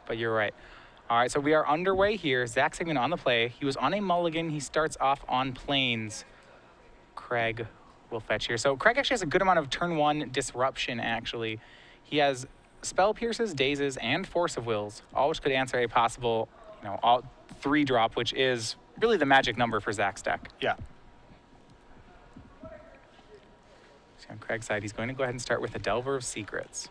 but you're right. All right, so we are underway here. Zach Sigman on the play. He was on a mulligan. He starts off on plains. Craig will fetch here. So Craig actually has a good amount of turn 1 disruption, actually. He has Spell Pierces, Dazes, and Force of Wills, all which could answer a possible, all 3 drop, which is really the magic number for Zach's deck. Yeah. So on Craig's side, he's going to go ahead and start with a Delver of Secrets.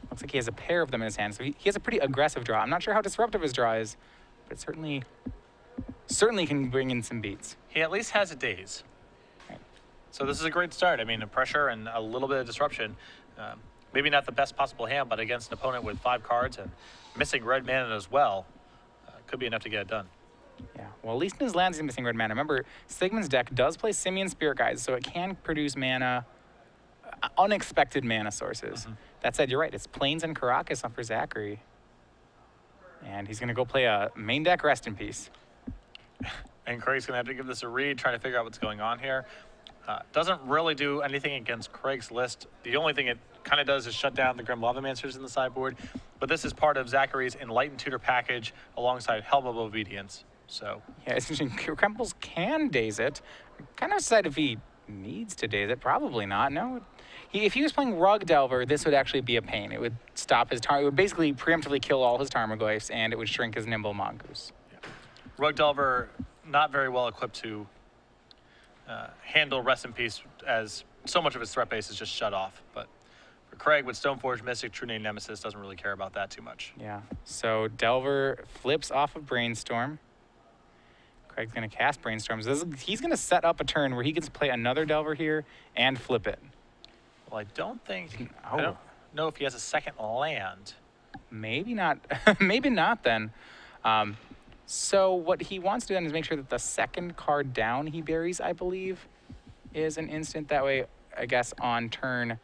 Looks like he has a pair of them in his hand, so he has a pretty aggressive draw. I'm not sure how disruptive his draw is, but certainly can bring in some beats. He at least has a Daze. Right. So this is a great start. I mean, the pressure and a little bit of disruption. Maybe not the best possible hand, but against an opponent with 5 cards and missing red mana as well, could be enough to get it done. Yeah, well, at least in his lands he's missing red mana. Remember, Sigman's deck does play Simian Spirit Guides, so it can produce mana, unexpected mana sources. That said, you're right, it's Plains and Caracas for Zachary. And he's going to go play a main deck Rest in Peace. And Craig's going to have to give this a read, trying to figure out what's going on here. Doesn't really do anything against Craig's list. The only thing it kind of does is shut down the Grim Lavamancers in the sideboard. But this is part of Zachary's Enlightened Tutor package alongside Helm of Obedience. So yeah, it's interesting. Krempels can daze it. Kind of decide if he needs to daze it. Probably not. No. If he was playing Rug Delver, this would actually be a pain. It would stop his It would basically preemptively kill all his Tarmogoyfs, and it would shrink his Nimble Mongoose. Yeah. Rug Delver, not very well equipped to handle Rest in Peace, as so much of his threat base is just shut off. But for Craig, with Stoneforge, Mystic, True Name Nemesis, doesn't really care about that too much. Yeah. So Delver flips off of Brainstorm. Craig's going to cast Brainstorms. He's going to set up a turn where he gets to play another Delver here and flip it. Well, I don't think... I don't know if he has a second land. Maybe not. Maybe not then. So what he wants to do then is make sure that the second card down he buries, I believe, is an instant. That way, I guess, on turn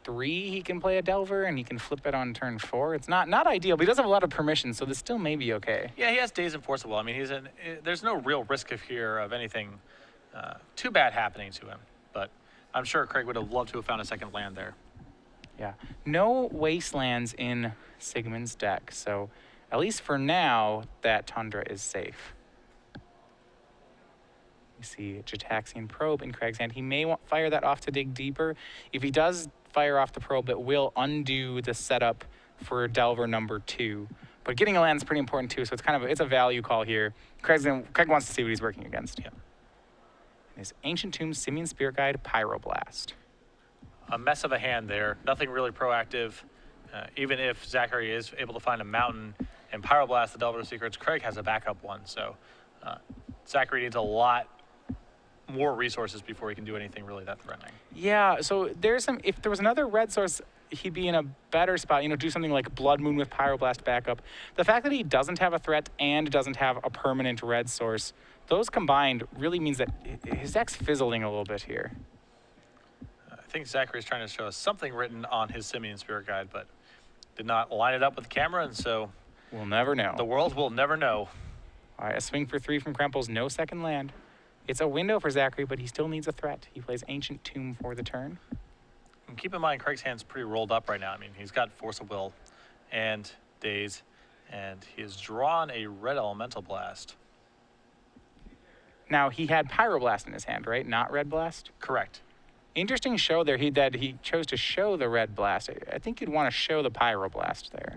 3, he can play a Delver, and he can flip it on turn 4. It's not ideal, but he does have a lot of permission, so this still may be okay. Yeah, he has Daze Enforceable. I mean, there's no real risk here of anything too bad happening to him. But I'm sure Craig would have loved to have found a second land there. Yeah. No Wastelands in Sigman's deck, so at least for now, that Tundra is safe. You see Jataxian Probe in Craig's hand. He may fire that off to dig deeper. If he does fire off the Probe, it will undo the setup for Delver number 2. But getting a land is pretty important too, so it's a value call here. Craig wants to see what he's working against. Yeah. His Ancient Tomb, Simian Spirit Guide, Pyroblast. A mess of a hand there. Nothing really proactive. Even if Zachary is able to find a mountain and Pyroblast the Delver of Secrets, Craig has a backup one. So Zachary needs a lot more resources before he can do anything really that threatening. Yeah, so if there was another red source, he'd be in a better spot, do something like Blood Moon with Pyroblast backup. The fact that he doesn't have a threat and doesn't have a permanent red source, those combined really means that his deck's fizzling a little bit here. I think Zachary's trying to show us something written on his Simian Spirit Guide, but did not line it up with the camera, and so we'll never know. The world will never know. All right, a swing for 3 from Krempels, no second land. It's a window for Zachary, but he still needs a threat. He plays Ancient Tomb for the turn. And keep in mind, Craig's hand's pretty rolled up right now. I mean, he's got Force of Will and Daze, and he has drawn a red Elemental Blast. Now, he had Pyroblast in his hand, right? Not Red Blast? Correct. Interesting show there that he chose to show the Red Blast. I think you'd want to show the Pyroblast there.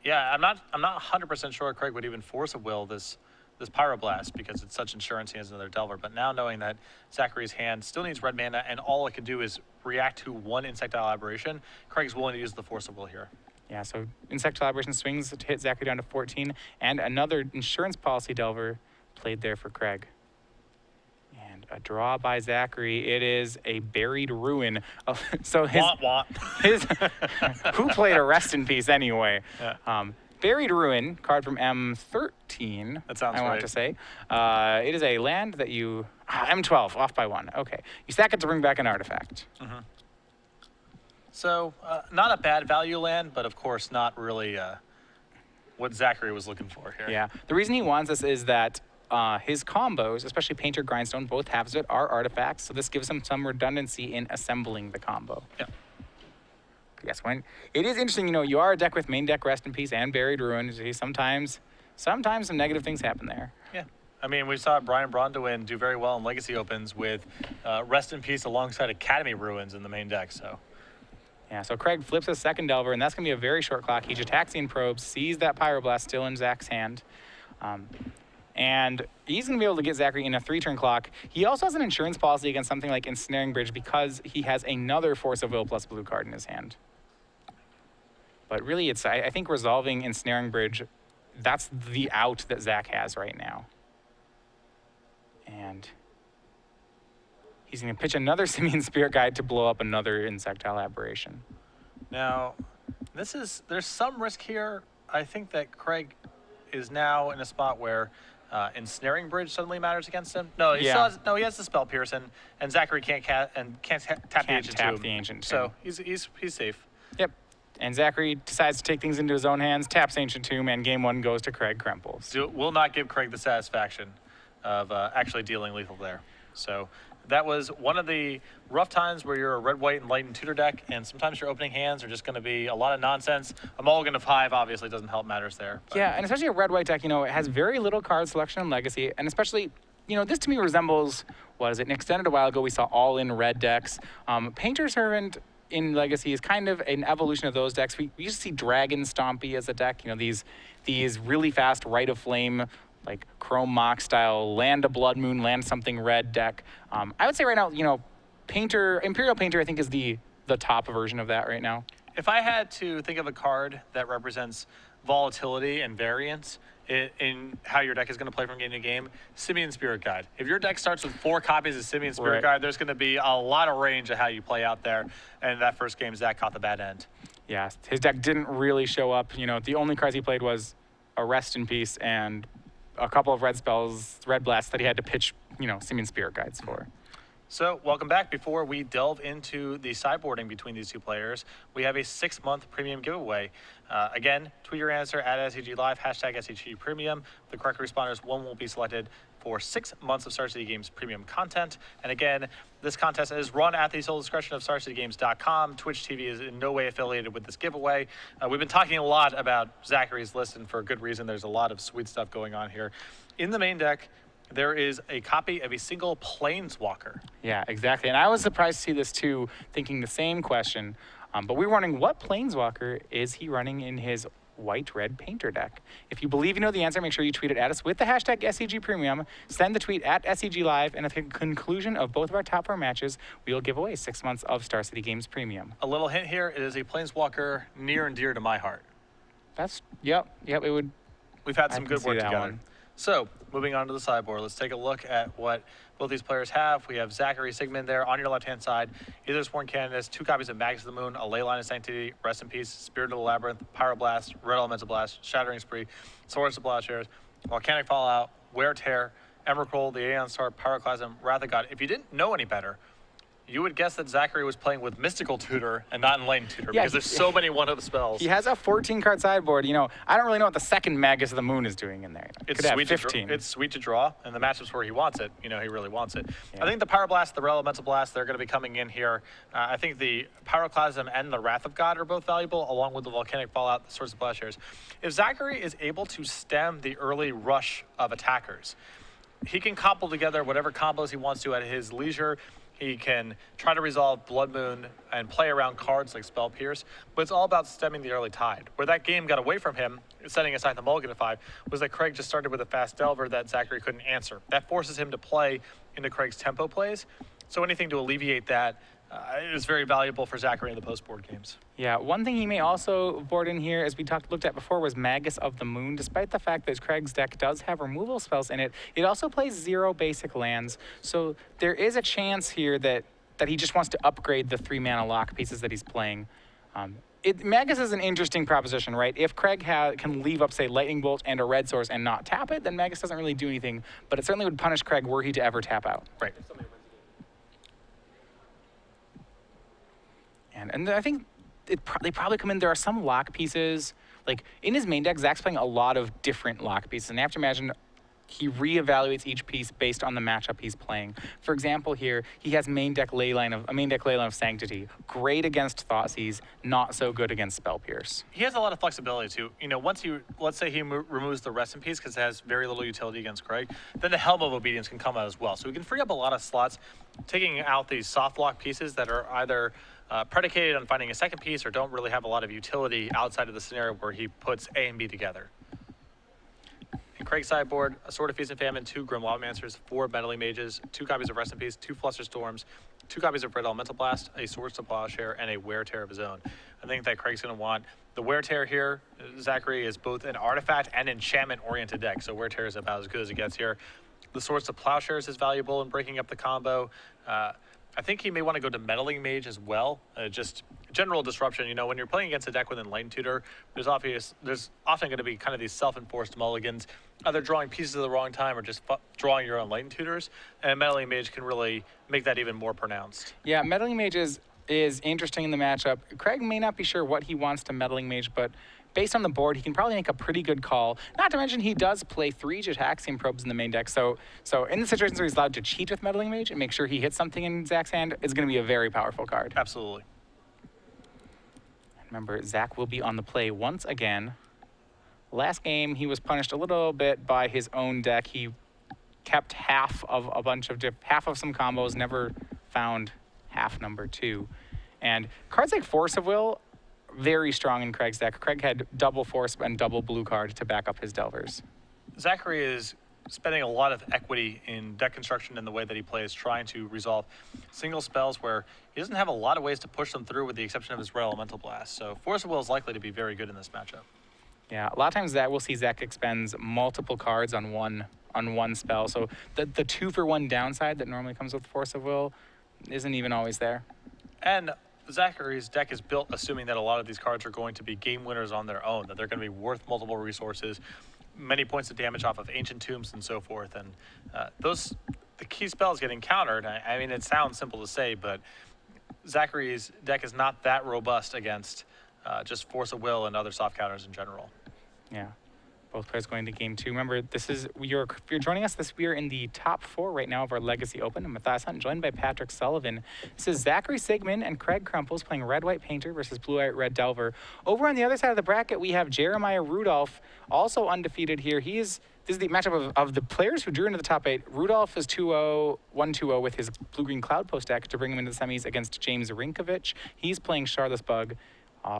Yeah, I'm not 100% sure Craig would even Force of Will this Pyroblast because it's such insurance he has another Delver. But now knowing that Zachary's hand still needs red mana and all it can do is react to one Insectile Aberration, Craig's willing to use the Force of Will here. Yeah, so Insectile Aberration swings to hit Zachary down to 14, and another Insurance Policy Delver played there for Craig. And a draw by Zachary. It is a Buried Ruin. So who played a Rest in Peace anyway? Yeah. Buried Ruin, card from M13. That sounds right. I want to say. It is a land that you... M12, off by 1. Okay. You sack it to bring back an artifact. Mm-hmm. So, not a bad value land, but of course not really what Zachary was looking for here. Yeah. The reason he wants this is that his combos, especially Painter, Grindstone, both halves of it are artifacts, so this gives him some redundancy in assembling the combo. Yeah. Yes, when it is interesting, you are a deck with main deck Rest in Peace and Buried Ruin. Sometimes some negative things happen there. Yeah. I mean, we saw Brian Bronwyn do very well in Legacy Opens with Rest in Peace alongside Academy Ruins in the main deck. So, yeah, so Craig flips a second Delver, and that's going to be a very short clock. He Jataxian probes, sees that Pyroblast still in Zach's hand. And he's going to be able to get Zachary in a 3-turn clock. He also has an insurance policy against something like Ensnaring Bridge because he has another Force of Will plus blue card in his hand. But really, I think resolving Ensnaring Bridge, that's the out that Zach has right now. And he's going to pitch another Simian Spirit Guide to blow up another Insectile Aberration. now, there's some risk here. I think that Craig is now in a spot where Ensnaring Bridge suddenly matters against him. No, he Yeah. he has the Spell Pierce, and Zachary can't tap the Ancient Tomb. the Ancient So Tomb. he's safe. Yep. And Zachary decides to take things into his own hands, taps Ancient Tomb, and game 1 goes to Craig Krempels. Will not give Craig the satisfaction of actually dealing lethal there. So that was one of the rough times where you're a red, white, and light and tutor deck, and sometimes your opening hands are just going to be a lot of nonsense. A mulligan of 5 obviously doesn't help matters there. But. Yeah, and especially a red-white deck, it has very little card selection in Legacy, and especially, this to me resembles, what is it, an extended a while ago we saw all-in red decks. Painter Servant in Legacy is kind of an evolution of those decks. We used to see Dragon Stompy as a deck, these really fast Rite of Flame, like Chrome Mock style, land a Blood Moon, land something red deck. I would say right now, Imperial Painter I think is the top version of that right now. If I had to think of a card that represents volatility and variance in how your deck is going to play from game to game, Simian Spirit Guide. If your deck starts with 4 copies of Simian Spirit Right. Guide, there's going to be a lot of range of how you play out there. And that first game, Zach caught the bad end. Yeah, his deck didn't really show up. The only cards he played was a Rest in Peace and a couple of red spells, red blasts that he had to pitch, Simian Spirit Guides for. So, welcome back. Before we delve into the sideboarding between these two players, we have a 6-month premium giveaway. Again, tweet your answer at SCG Live, hashtag SCG Premium. The correct responders, one will be selected for 6 months of Star City Games premium content. And again, this contest is run at the sole discretion of StarCityGames.com. Twitch TV is in no way affiliated with this giveaway. We've been talking a lot about Zachary's list, and for good reason. There's a lot of sweet stuff going on here. In the main deck, there is a copy of a single Planeswalker. Yeah, exactly. And I was surprised to see this too, thinking the same question. But we were wondering, what Planeswalker is he running in his white-red painter deck? If you believe you know the answer, make sure you tweet it at us with the hashtag SCG Premium. Send the tweet at SCG Live, and at the conclusion of both of our top 4 matches, we will give away 6 months of Star City Games Premium. A little hint here, it is a Planeswalker near and dear to my heart. Yep, it would. We've had I some can good see work that together. one. So, moving on to the sideboard, let's take a look at what both these players have. We have Zachary, Sigman there on your left-hand side. Either Sworn Candidates, 2 copies of Magus of the Moon, a Leyline of Sanctity, Rest in Peace, Spirit of the Labyrinth, Pyroblast, Red Elemental Blast, Shattering Spree, Swords of Plowshares, Volcanic Fallout, Wear Tear, Emrakul, the Aeon Star, Pyroclasm, Wrath of God. If you didn't know any better, you would guess that Zachary was playing with Mystical Tutor and not Enlightened Tutor, Yeah, because there's so many one-of the spells. He has a 14-card sideboard. I don't really know what the second Magus of the Moon is doing in there. It's Could have sweet 15. It's sweet to draw, and the matchups where he wants it, he really wants it. Yeah. I think the Pyroblast, the Elemental Blast, they're going to be coming in here. I think the Pyroclasm and the Wrath of God are both valuable, along with the Volcanic Fallout, the Swords of Plowshares. If Zachary is able to stem the early rush of attackers, he can cobble together whatever combos he wants to at his leisure. He can try to resolve Blood Moon and play around cards like Spell Pierce, but it's all about stemming the early tide. Where that game got away from him, setting aside the mulligan of 5, was that Craig just started with a fast Delver that Zachary couldn't answer. That forces him to play into Craig's tempo plays, so anything to alleviate that is very valuable for Zachary in the post-board games. Yeah, one thing he may also board in here, as we looked at before, was Magus of the Moon. Despite the fact that Craig's deck does have removal spells in it, it also plays 0 basic lands. So there is a chance here that he just wants to upgrade the 3-mana lock pieces that he's playing. Magus is an interesting proposition, right? If Craig can leave up, say, Lightning Bolt and a red source and not tap it, then Magus doesn't really do anything, but it certainly would punish Craig were he to ever tap out. Right. And I think they probably come in. There are some lock pieces. Like in his main deck, Zach's playing a lot of different lock pieces. And I have to imagine he reevaluates each piece based on the matchup he's playing. For example, here he has a main deck leyline of Sanctity, great against Thoughtseize, not so good against Spell Pierce. He has a lot of flexibility too. You know, once let's say he removes the Rest in Peace because it has very little utility against Craig, then the Helm of Obedience can come out as well. So we can free up a lot of slots, taking out these soft lock pieces that are either predicated on finding a second piece or don't really have a lot of utility outside of the scenario where he puts A and B together. In Craig's sideboard, a Sword of Feast and Famine, 2 Grim Lawmancers, 4 Meddling Mages, 2 copies of Rest in Peace, 2 Fluster Storms, 2 copies of Red Elemental Blast, a Swords to Plowshare, and a Wear Tear of his own. I think that Craig's going to want the Wear Tear here. Zachary is both an artifact and enchantment-oriented deck, so Wear Tear is about as good as it gets here. The Swords to Plowshares is valuable in breaking up the combo. I think he may want to go to Meddling Mage as well. Just general disruption. You know, when you're playing against a deck with Enlightened Tutor, there's often going to be kind of these self-enforced mulligans, either drawing pieces at the wrong time or just drawing your Enlightened Tutors. And Meddling Mage can really make that even more pronounced. Yeah, Meddling Mage is interesting in the matchup. Craig may not be sure what he wants to Meddling Mage, but based on the board, he can probably make a pretty good call. Not to mention, he does play 3 Jataxian Probes in the main deck, so in the situations where he's allowed to cheat with Meddling Mage and make sure he hits something in Zach's hand, it's going to be a very powerful card. Absolutely. Remember, Zach will be on the play once again. Last game, he was punished a little bit by his own deck. He kept half of some combos, never found half number 2. And cards like Force of Will, very strong in Craig's deck. Craig had double Force and double blue card to back up his Delvers. Zachary is spending a lot of equity in deck construction in the way that he plays, trying to resolve single spells where he doesn't have a lot of ways to push them through with the exception of his Red Elemental Blast. So Force of Will is likely to be very good in this matchup. Yeah, a lot of times we'll see Zach expends multiple cards on one spell. So the 2-for-1 downside that normally comes with Force of Will isn't even always there. And Zachary's deck is built assuming that a lot of these cards are going to be game winners on their own, that they're going to be worth multiple resources, many points of damage off of Ancient Tombs and so forth. And the key spells get encountered. I mean, it sounds simple to say, but Zachary's deck is not that robust against just Force of Will and other soft counters in general. Yeah. Both players going to game 2. Remember, if you're joining us, we are in the top 4 right now of our Legacy Open. I'm Matthias Hunt, joined by Patrick Sullivan. This is Zachary Sigman and Craig Krempels playing Red-White Painter versus Blue-White Red Delver. Over on the other side of the bracket, we have Jeremiah Rudolph, also undefeated here. This is the matchup of the players who drew into the top 8. Rudolph is 1-2-0 with his Blue-Green Cloud Post deck to bring him into the semis against James Rinkovich. He's playing Charlotte's Bug.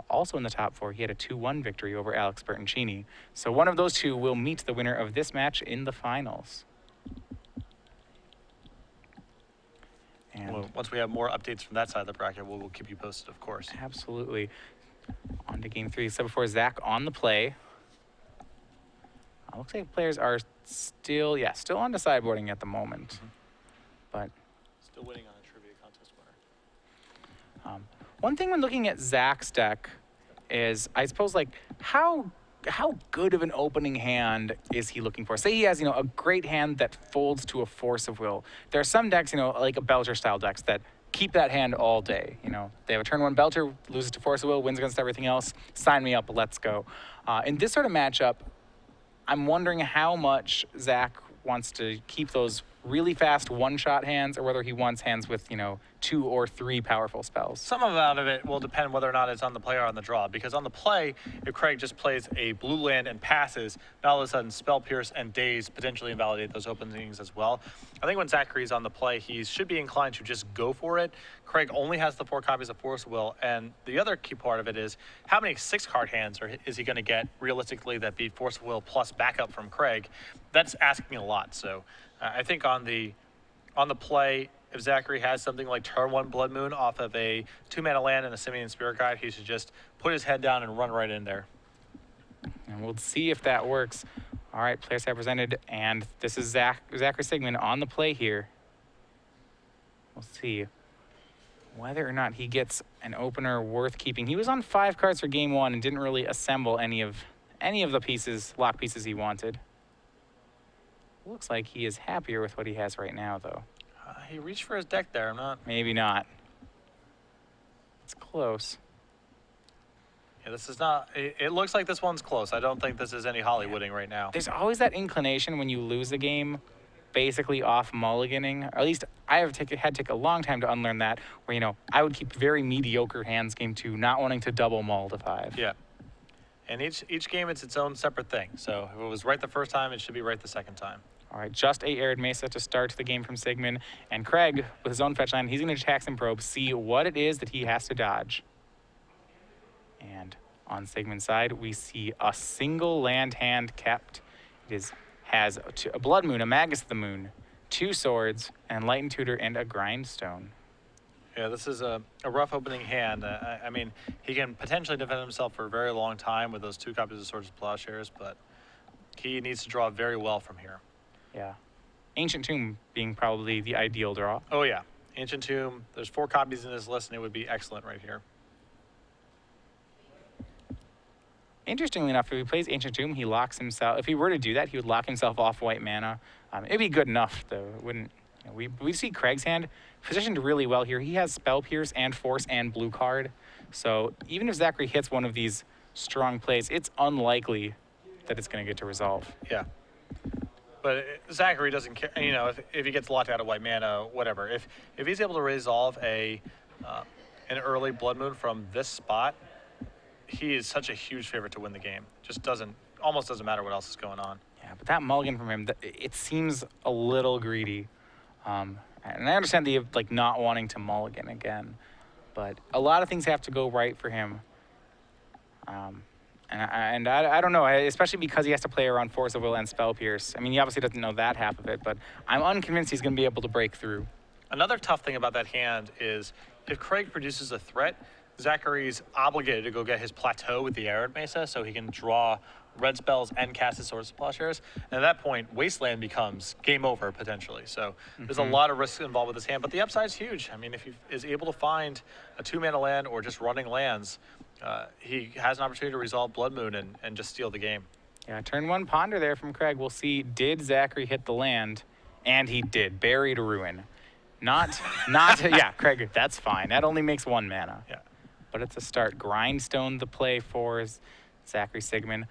Also in the top 4, he had a 2-1 victory over Alex Bertoncini. So one of those two will meet the winner of this match in the finals. And well, once we have more updates from that side of the bracket, we'll keep you posted, of course. Absolutely. On to game 3. So before Zach on the play. Looks like players are still on to sideboarding at the moment. But still waiting on a trivia contest winner. One thing when looking at Zach's deck is, I suppose, like, how good of an opening hand is he looking for? Say he has, a great hand that folds to a Force of Will. There are some decks, like a Belcher-style decks that keep that hand all day. They have a turn 1 Belcher, loses to Force of Will, wins against everything else. Sign me up, let's go. In this sort of matchup, I'm wondering how much Zach wants to keep those really fast one-shot hands, or whether he wants hands with, 2 or 3 powerful spells. Some amount of it will depend whether or not it's on the play or on the draw, because on the play, if Craig just plays a blue land and passes, now all of a sudden Spell Pierce and Daze potentially invalidate those openings as well. I think when Zachary's on the play, he should be inclined to just go for it. Craig only has the 4 copies of Force of Will, and the other key part of it is how many 6-card hands is he going to get realistically that beat Force of Will plus backup from Craig? That's asking a lot. So I think on the play, if Zachary has something like turn 1 Blood Moon off of a 2-mana land and a Simian Spirit Guide, he should just put his head down and run right in there. And we'll see if that works. All right, players have presented, and this is Zachary Sigman on the play here. We'll see whether or not he gets an opener worth keeping. He was on 5 cards for game 1 and didn't really assemble any of the lock pieces he wanted. Looks like he is happier with what he has right now, though. He reached for his deck there. Maybe not. It's close. Yeah, this is not. It looks like this one's close. I don't think this is any Hollywooding right now. There's always that inclination when you lose a game basically off mulliganing. Or at least I have had to take a long time to unlearn that, where, you know, I would keep very mediocre hands game 2, not wanting to double mull to 5. Yeah. And each game, it's its own separate thing. So if it was right the first time, it should be right the second time. All right, just a Arid Mesa to start the game from Sigman. And Craig, with his own fetch line, he's going to attack and probe, see what it is that he has to dodge. And on Sigman's side, we see a single land hand kept. It has a Blood Moon, a Magus of the Moon, 2 swords, and Enlightened Tutor, and a Grindstone. Yeah, this is a rough opening hand. I mean, he can potentially defend himself for a very long time with those 2 copies of Swords of Plowshares, but he needs to draw very well from here. Yeah. Ancient Tomb being probably the ideal draw. Oh, yeah. Ancient Tomb, there's 4 copies in this list, and it would be excellent right here. Interestingly enough, if he plays Ancient Tomb, he locks himself. If he were to do that, he would lock himself off white mana. It'd be good enough, though. It wouldn't. You know, we see Craig's hand positioned really well here. He has Spell Pierce and Force and blue card. So even if Zachary hits one of these strong plays, it's unlikely that it's going to get to resolve. Yeah. But Zachary doesn't care, you know, if he gets locked out of white mana, whatever. If he's able to resolve an early Blood Moon from this spot, he is such a huge favorite to win the game. Just almost doesn't matter what else is going on. Yeah, but that mulligan from him, it seems a little greedy. And I understand the not wanting to mulligan again, but a lot of things have to go right for him. And I don't know, especially because he has to play around Force of Will and Spell Pierce. I mean, he obviously doesn't know that half of it, but I'm unconvinced he's going to be able to break through. Another tough thing about that hand is if Craig produces a threat, Zachary's obligated to go get his plateau with the Arid Mesa so he can draw red spells and cast his Swords of Plowshares. And at that point, Wasteland becomes game over potentially. So there's a lot of risks involved with this hand, but the upside's huge. I mean, if he is able to find a 2-mana land or just running lands, he has an opportunity to resolve Blood Moon and just steal the game. Yeah, turn 1 ponder there from Craig. We'll see, did Zachary hit the land? And he did. Buried Ruin. Not, yeah, Craig, that's fine. That only makes 1 mana. Yeah. But it's a start. Grindstone the play for Zachary Sigman.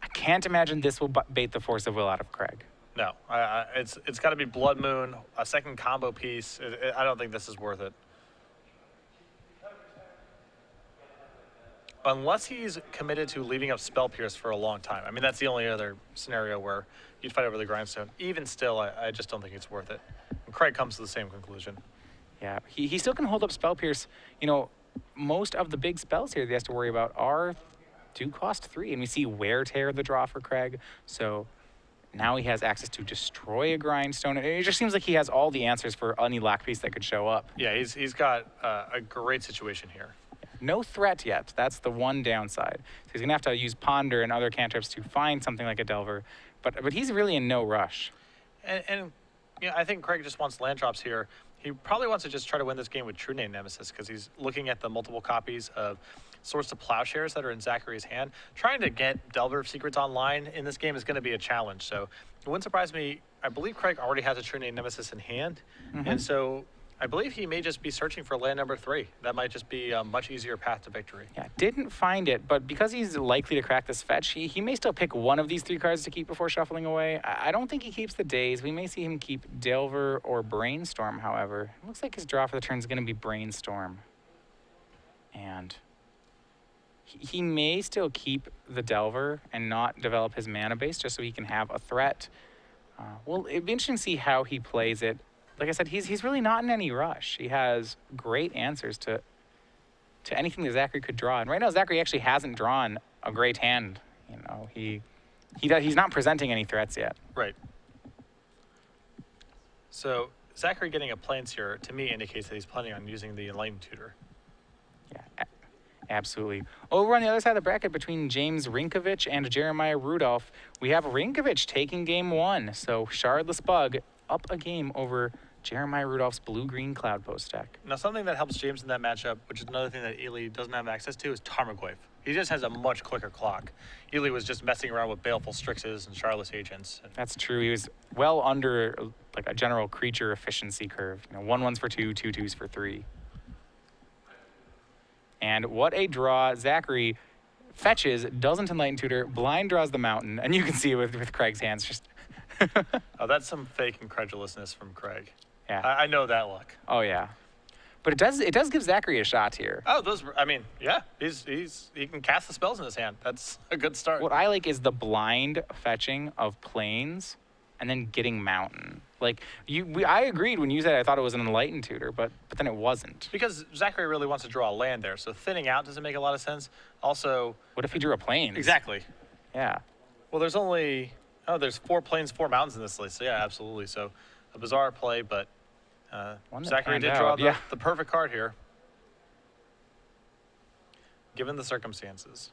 I can't imagine this will bait the Force of Will out of Craig. No, it's got to be Blood Moon, a second combo piece. I don't think this is worth it. Unless he's committed to leaving up Spell Pierce for a long time. I mean, that's the only other scenario where you'd fight over the Grindstone. Even still, I just don't think it's worth it. And Craig comes to the same conclusion. Yeah, he still can hold up Spell Pierce. You know, most of the big spells here that he has to worry about do cost 3, and we see Wear Tear the draw for Craig. So now he has access to destroy a Grindstone. It just seems like he has all the answers for any lock piece that could show up. Yeah, he's got a great situation here. No threat yet. That's the one downside. So he's going to have to use Ponder and other cantrips to find something like a Delver. But he's really in no rush. And you know, I think Craig just wants land drops here. He probably wants to just try to win this game with True Name Nemesis because he's looking at the multiple copies of Swords to Plowshares that are in Zachary's hand. Trying to get Delver of Secrets online in this game is going to be a challenge. So it wouldn't surprise me. I believe Craig already has a True Name Nemesis in hand. And so I believe he may just be searching for land number 3. That might just be a much easier path to victory. Yeah, didn't find it, but because he's likely to crack this fetch, he may still pick one of these 3 cards to keep before shuffling away. I don't think he keeps the Daze. We may see him keep Delver or Brainstorm, however. It looks like his draw for the turn is going to be Brainstorm. And he may still keep the Delver and not develop his mana base just so he can have a threat. Well, it'd be interesting to see how he plays it. Like I said, he's really not in any rush. He has great answers to anything that Zachary could draw. And right now, Zachary actually hasn't drawn a great hand. You know, he's not presenting any threats yet. Right. So Zachary getting a Plains here, to me, indicates that he's planning on using the Enlightened Tutor. Yeah, absolutely. Over on the other side of the bracket between James Rinkovich and Jeremiah Rudolph, we have Rinkovich taking game 1. So Shardless Bug up a game over Jeremiah Rudolph's blue-green Cloud Post deck. Now, something that helps James in that matchup, which is another thing that Ely doesn't have access to, is Tarmogoyf. He just has a much quicker clock. Ely was just messing around with Baleful Strixes and Shardless Agents. That's true. He was well under like a general creature efficiency curve. You know, 1/1s for 2, 2/2s for 3. And what a draw. Zachary, fetches, doesn't enlighten tutor, blind draws the mountain, and you can see it with Craig's hands. Just Oh, that's some fake incredulousness from Craig. yeah. I know that look. Oh yeah. But it does give Zachary a shot here. Oh, I mean, yeah, he can cast the spells in his hand. That's a good start. What I like is the blind fetching of plains and then getting mountain. Like I agreed when you said I thought it was an enlightened tutor, but then it wasn't. Because Zachary really wants to draw a land there, so thinning out doesn't make a lot of sense. Also, What if he drew a plains? exactly. Yeah. Well, there's 4 plains, 4 mountains in this list. So yeah, absolutely. So a bizarre play, but One that Zachary panned did draw out, yeah. the perfect card here, given the circumstances.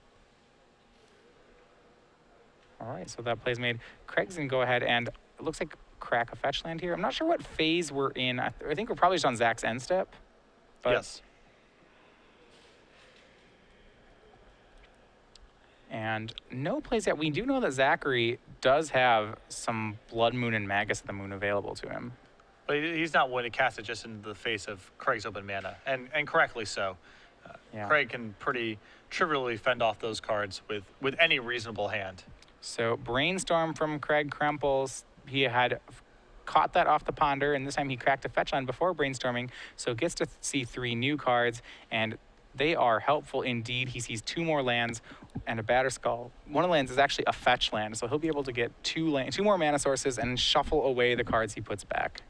All right, so that play's made. Craig's gonna go ahead and it looks like crack a fetch land here. I'm not sure what phase we're in. I think we're probably just on Zach's end step. But Yes. And no plays yet. We do know that Zachary does have some Blood Moon and Magus of the Moon available to him. But he's not willing to cast it just into the face of Craig's open mana, and correctly so. Yeah. Craig can pretty trivially fend off those cards with any reasonable hand. So Brainstorm from Craig Krempels. He had caught that off the ponder, and this time he cracked a fetch line before brainstorming, so gets to see 3 new cards, and they are helpful indeed. He sees 2 more lands and a Batter Skull. One of the lands is actually a fetch land, so he'll be able to get 2 more mana sources and shuffle away the cards he puts back.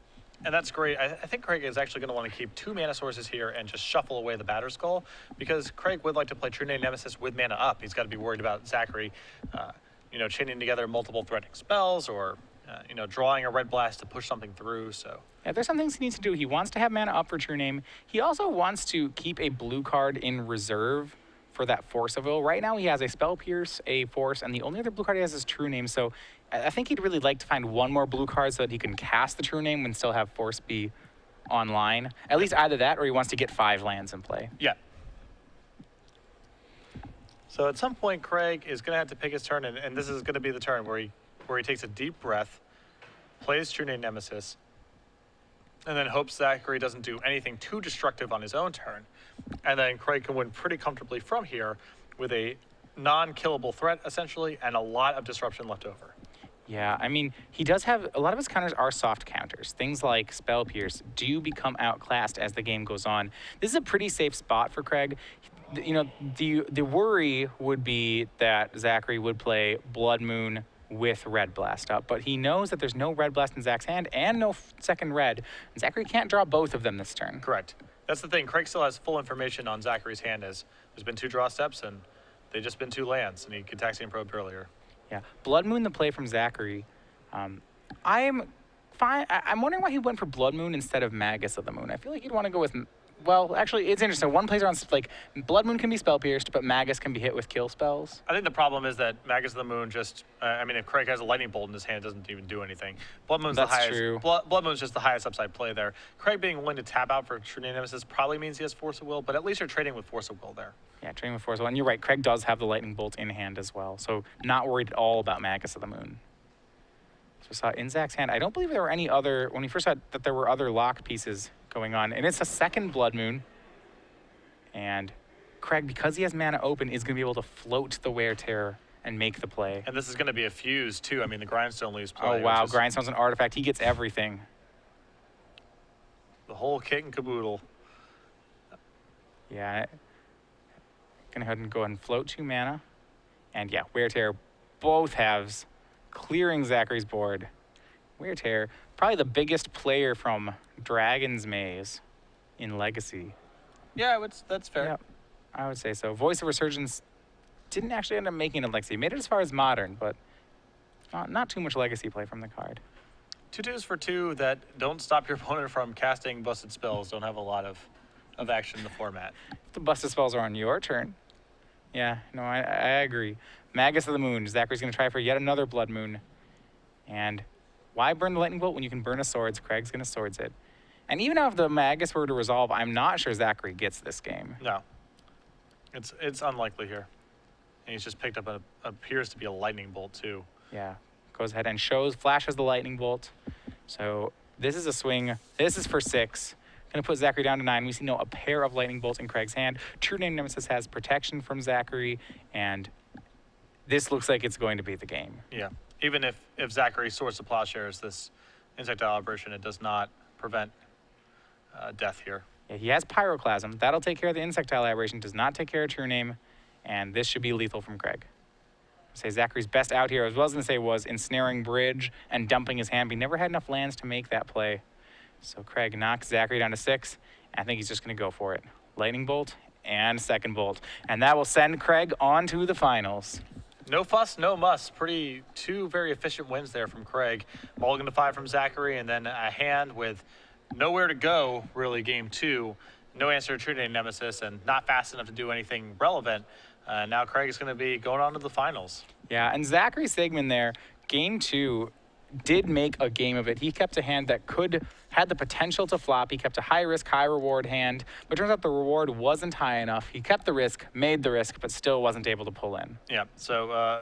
And that's great. I think Craig is actually going to want to keep 2 mana sources here and just shuffle away the Batter Skull, because Craig would like to play True Name Nemesis with mana up. He's got to be worried about Zachary, chaining together multiple threatening spells or, drawing a Red Blast to push something through. So Yeah, there's some things he needs to do. He wants to have mana up for True Name. He also wants to keep a blue card in reserve for that Force of Will. Right now he has a Spell Pierce, a Force, and the only other blue card he has is True Name. So I think he'd really like to find one more blue card so that he can cast the True Name and still have Force be online. At least either that or he wants to get 5 lands in play. yeah. So at some point, Craig is going to have to pick his turn, and this is going to be the turn where he takes a deep breath, plays True Name Nemesis, and then hopes Zachary doesn't do anything too destructive on his own turn. And then Craig can win pretty comfortably from here with a non-killable threat, essentially, and a lot of disruption left over. Yeah, I mean, he does have, a lot of his counters are soft counters. Things like Spell Pierce do become outclassed as the game goes on. This is a pretty safe spot for Craig. The worry would be that Zachary would play Blood Moon with Red Blast up, but he knows that there's no Red Blast in Zach's hand and no second red. And Zachary can't draw both of them this turn. Correct. That's the thing. Craig still has full information on Zachary's hand, as there's been 2 draw steps, and they've just been 2 lands, and he Gitaxian probed earlier. Yeah, Blood Moon, the play from Zachary. I'm fine. I'm wondering why he went for Blood Moon instead of Magus of the Moon. I feel like he'd want to go with. Well, actually, it's interesting. One plays around like Blood Moon can be spell pierced, but Magus can be hit with kill spells. I think the problem is that Magus of the Moon just, if Craig has a lightning bolt in his hand, it doesn't even do anything. Blood Moon's That's the highest. true. Blood Moon's just the highest upside play there. Craig being willing to tap out for True Name Nemesis probably means he has Force of Will, but at least you're trading with Force of Will there. Yeah, trading with Force. And you're right. Craig does have the lightning bolt in hand as well, so not worried at all about Magus of the Moon. So we saw in Zach's hand. I don't believe there were any other. When we first saw that there were other lock pieces going on, and it's a second Blood Moon. And Craig, because he has mana open, is going to be able to float the Wear Tear and make the play. And this is going to be a fuse, too. I mean, the Grindstone leaves play. Oh, wow. Which is Grindstone's an artifact. He gets everything. the whole kit and caboodle. Yeah. Gonna go ahead and go and float 2 mana. And yeah, Wear Tear, both halves, clearing Zachary's board. Wear Tear, probably the biggest player from Dragon's Maze in Legacy. Yeah, that's fair. Yeah, I would say so. Voice of Resurgence didn't actually end up making it Legacy. Made it as far as Modern, but not too much Legacy play from the card. 2/2s for 2 that don't stop your opponent from casting busted spells don't have a lot of action in the format. The busted spells are on your turn. Yeah, no, I agree. Magus of the Moon. Zachary's going to try for yet another Blood Moon. And why burn the Lightning Bolt when you can burn a Swords? Craig's going to Swords it. And even if the Magus were to resolve, I'm not sure Zachary gets this game. No. It's unlikely here. And he's just picked up appears to be a Lightning Bolt, too. Yeah, goes ahead and flashes the Lightning Bolt. So this is a swing. This is for 6. Going to put Zachary down to 9. We see a pair of lightning bolts in Craig's hand. True Name Nemesis has protection from Zachary, and this looks like it's going to be the game. Yeah. Even if Zachary Swords to Plowshares this Insectile Aberration, it does not prevent death here. Yeah, he has Pyroclasm. That'll take care of the Insectile Aberration. Does not take care of True Name, and this should be lethal from Craig. Say Zachary's best out here, as well as going to say, was ensnaring Bridge and dumping his hand. But he never had enough lands to make that play. So Craig knocks Zachary down to 6. And I think he's just going to go for it. Lightning Bolt and Second Bolt. And that will send Craig on to the finals. No fuss, no muss. Two very efficient wins there from Craig. Mulligan to 5 from Zachary, and then a hand with nowhere to go, really, game 2. No answer to True Name Nemesis, and not fast enough to do anything relevant. Now Craig is going to be going on to the finals. Yeah, and Zachary Sigman there, game 2, did make a game of it. He kept a hand that had the potential to flop. He kept a high risk, high reward hand, but it turns out the reward wasn't high enough. He kept the risk, made the risk, but still wasn't able to pull in. Yeah, so